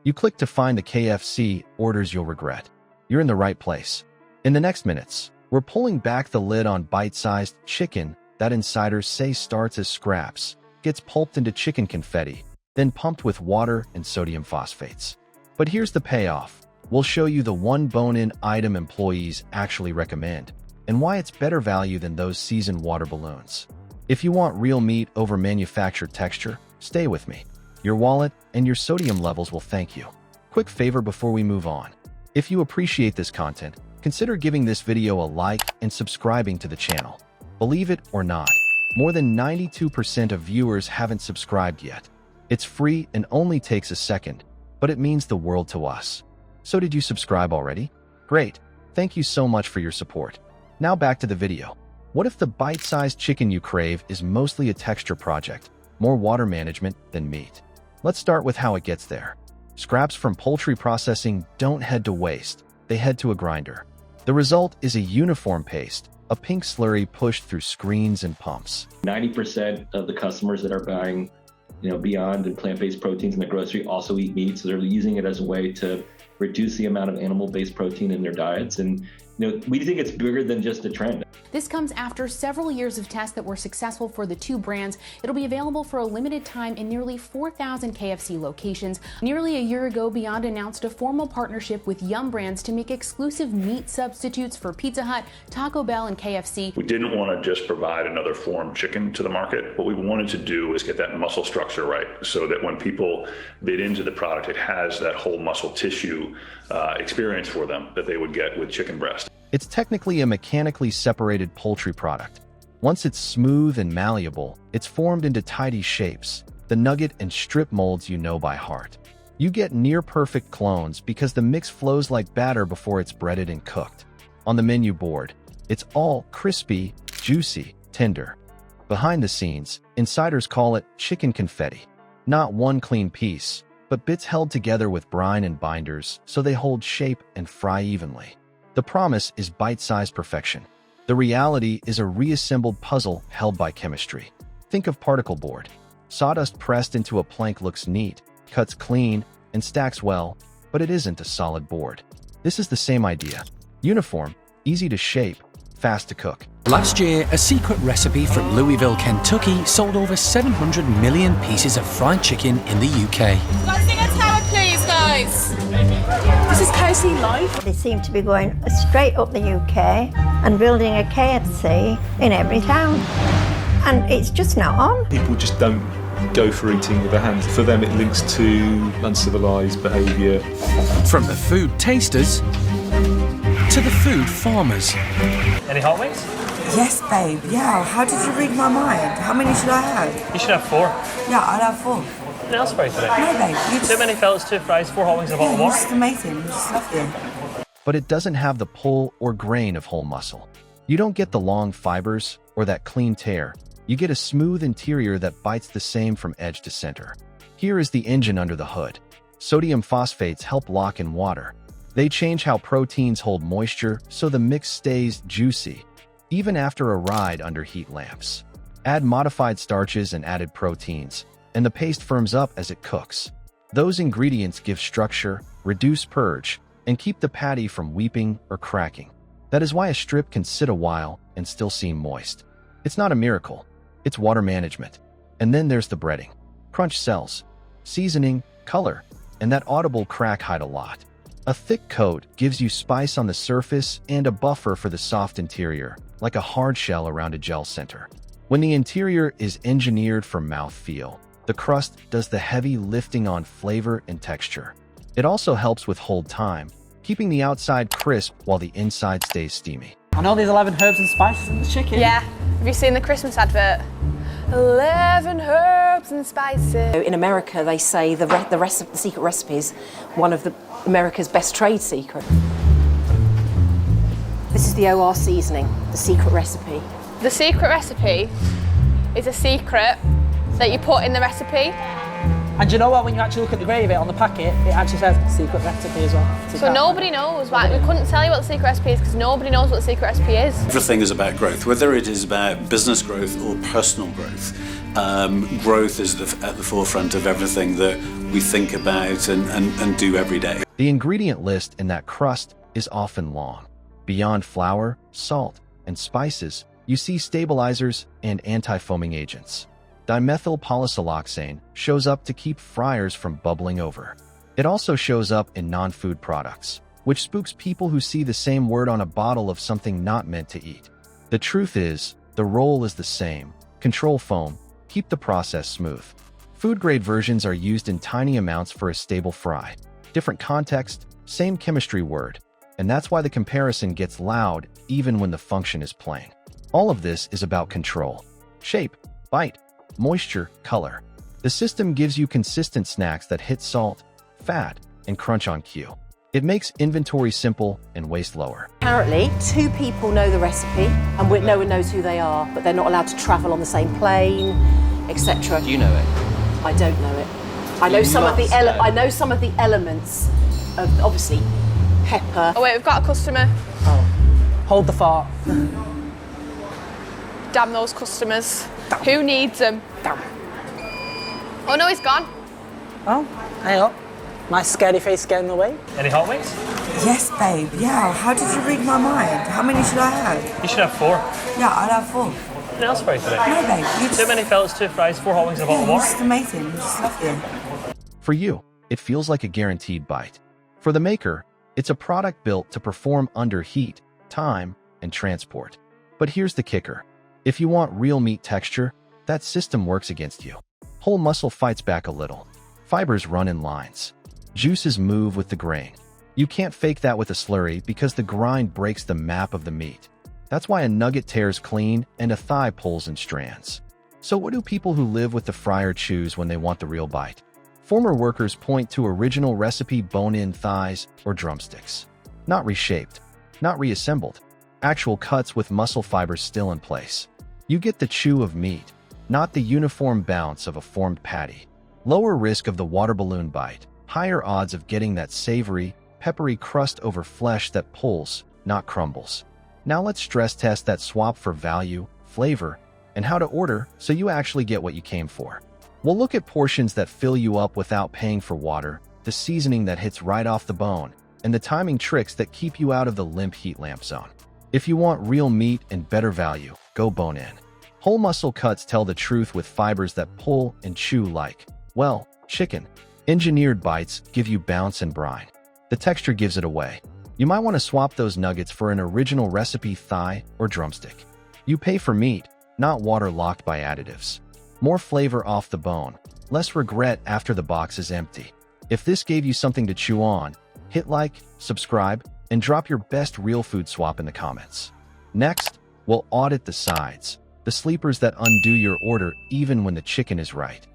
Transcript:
You click to find the KFC orders you'll regret. You're in the right place. In the next minutes, we're pulling back the lid on bite-sized chicken that insiders say starts as scraps, gets pulped into chicken confetti, then pumped with water and sodium phosphates. But here's the payoff. We'll show you the one bone-in item employees actually recommend, and why it's better value than those seasoned water balloons. If you want real meat over manufactured texture, stay with me. Your wallet and your sodium levels will thank you. Quick favor before we move on. If you appreciate this content, consider giving this video a like and subscribing to the channel. Believe it or not, more than 92% of viewers haven't subscribed yet. It's free and only takes a second, but it means the world to us. So did you subscribe already? Great. Thank you so much for your support. Now back to the video. What if the bite-sized chicken you crave is mostly a texture project, more water management than meat? Let's start with how it gets there. Scraps from poultry processing don't head to waste, they head to a grinder. The result is a uniform paste, a pink slurry pushed through screens and pumps. 90% of the customers that are buying, Beyond and plant-based proteins in the grocery also eat meat, so they're using it as a way to reduce the amount of animal-based protein in their diets. And we think it's bigger than just a trend. This comes after several years of tests that were successful for the two brands. It'll be available for a limited time in nearly 4,000 KFC locations. Nearly a year ago, Beyond announced a formal partnership with Yum Brands to make exclusive meat substitutes for Pizza Hut, Taco Bell, and KFC. We didn't want to just provide another form chicken to the market. What we wanted to do is get that muscle structure right, so that when people bit into the product, it has that whole muscle tissue experience for them that they would get with chicken breast. It's technically a mechanically separated poultry product. Once it's smooth and malleable, it's formed into tidy shapes, the nugget and strip molds you know by heart. You get near-perfect clones because the mix flows like batter before it's breaded and cooked. On the menu board, it's all crispy, juicy, tender. Behind the scenes, insiders call it chicken confetti. Not one clean piece, but bits held together with brine and binders so they hold shape and fry evenly. The promise is bite-sized perfection. The reality is a reassembled puzzle held by chemistry. Think of particle board. Sawdust pressed into a plank looks neat, cuts clean, and stacks well, but it isn't a solid board. This is the same idea. Uniform, easy to shape, fast to cook. Last year, a secret recipe from Louisville, Kentucky sold over 700 million pieces of fried chicken in the UK. Let's sing a tower, please, guys. This is KFC Live. They seem to be going straight up the UK and building a KFC in every town. And it's just not on. People just don't go for eating with their hands. For them, it links to uncivilized behaviour. From the food tasters to the food farmers. Any hot wings? Yes, babe. Yeah. How did you read my mind? How many should I have? You should have 4. Yeah, I'll have 4. Anything else for you today? No, babe. You just... Too many fellas, 2 fries, 4 hot wings, and a bottle of You're water. just amazing. I just love you. But it doesn't have the pull or grain of whole muscle. You don't get the long fibers or that clean tear. You get a smooth interior that bites the same from edge to center. Here is the engine under the hood. Sodium phosphates help lock in water. They change how proteins hold moisture so the mix stays juicy, even after a ride under heat lamps. Add modified starches and added proteins, and the paste firms up as it cooks. Those ingredients give structure, reduce purge, and keep the patty from weeping or cracking. That is why a strip can sit a while and still seem moist. It's not a miracle. It's water management. And then there's the breading. Crunch cells, seasoning, color, and that audible crack hide a lot. A thick coat gives you spice on the surface and a buffer for the soft interior, like a hard shell around a gel center. When the interior is engineered for mouthfeel, the crust does the heavy lifting on flavor and texture. It also helps with hold time, keeping the outside crisp while the inside stays steamy. I know there's 11 herbs and spices in the chicken. Yeah. Have you seen the Christmas advert? 11 herbs and spices. In America, they say the secret recipe is one of America's best trade secret. This is the OR seasoning, the secret recipe. The secret recipe is a secret that you put in the recipe. And do you know what, when you actually look at the gravy on the packet, it actually says secret recipe as well. So nobody knows. Like, we couldn't tell you what the secret recipe is because nobody knows what the secret recipe is. Everything is about growth, whether it is about business growth or personal growth. growth is at the forefront of everything that we think about and do every day. The ingredient list in that crust is often long. Beyond flour, salt, and spices, you see stabilizers and anti-foaming agents. Dimethyl polisiloxane shows up to keep fryers from bubbling over. It also shows up in non-food products, which spooks people who see the same word on a bottle of something not meant to eat. The truth is, the role is the same. Control foam, keep the process smooth. Food-grade versions are used in tiny amounts for a stable fry. Different context, same chemistry word. And that's why the comparison gets loud even when the function is plain. All of this is about control. Shape, bite, moisture, color. The system gives you consistent snacks that hit salt, fat, and crunch on cue. It makes inventory simple and waste lower. Apparently, 2 people know the recipe, and no one knows who they are, but they're not allowed to travel on the same plane, etc. Do you know it? I don't know it. I know some of the elements of, obviously, pepper. Oh wait, we've got a customer. Oh, hold the fart. Damn those customers. Who needs them? Damn. Oh no, he's gone. Oh, hang on. My scary face getting away. Any hot wings? Yes, babe. Yeah. How did you read my mind? How many should I have? You should have 4. Yeah, I'll have 4. Anything else for you today? No, babe. You just... 2 mini fillets, 2 fries, 4 hot wings, and a bottle of You're water. just amazing. I just love you. For you, it feels like a guaranteed bite. For the maker, it's a product built to perform under heat, time, and transport. But here's the kicker. If you want real meat texture, that system works against you. Whole muscle fights back a little. Fibers run in lines. Juices move with the grain. You can't fake that with a slurry because the grind breaks the map of the meat. That's why a nugget tears clean and a thigh pulls in strands. So what do people who live with the fryer choose when they want the real bite? Former workers point to original recipe bone-in thighs or drumsticks. Not reshaped, not reassembled. Actual cuts with muscle fibers still in place. You get the chew of meat, not the uniform bounce of a formed patty. Lower risk of the water balloon bite. Higher odds of getting that savory, peppery crust over flesh that pulls, not crumbles. Now let's stress test that swap for value, flavor, and how to order so you actually get what you came for. We'll look at portions that fill you up without paying for water, the seasoning that hits right off the bone, and the timing tricks that keep you out of the limp heat lamp zone. If you want real meat and better value, go bone-in. Whole muscle cuts tell the truth with fibers that pull and chew like, well, chicken. Engineered bites give you bounce and brine. The texture gives it away. You might want to swap those nuggets for an original recipe thigh or drumstick. You pay for meat, not water locked by additives. More flavor off the bone, less regret after the box is empty. If this gave you something to chew on, hit like, subscribe, and drop your best real food swap in the comments. Next, we'll audit the sides, the sleepers that undo your order even when the chicken is right.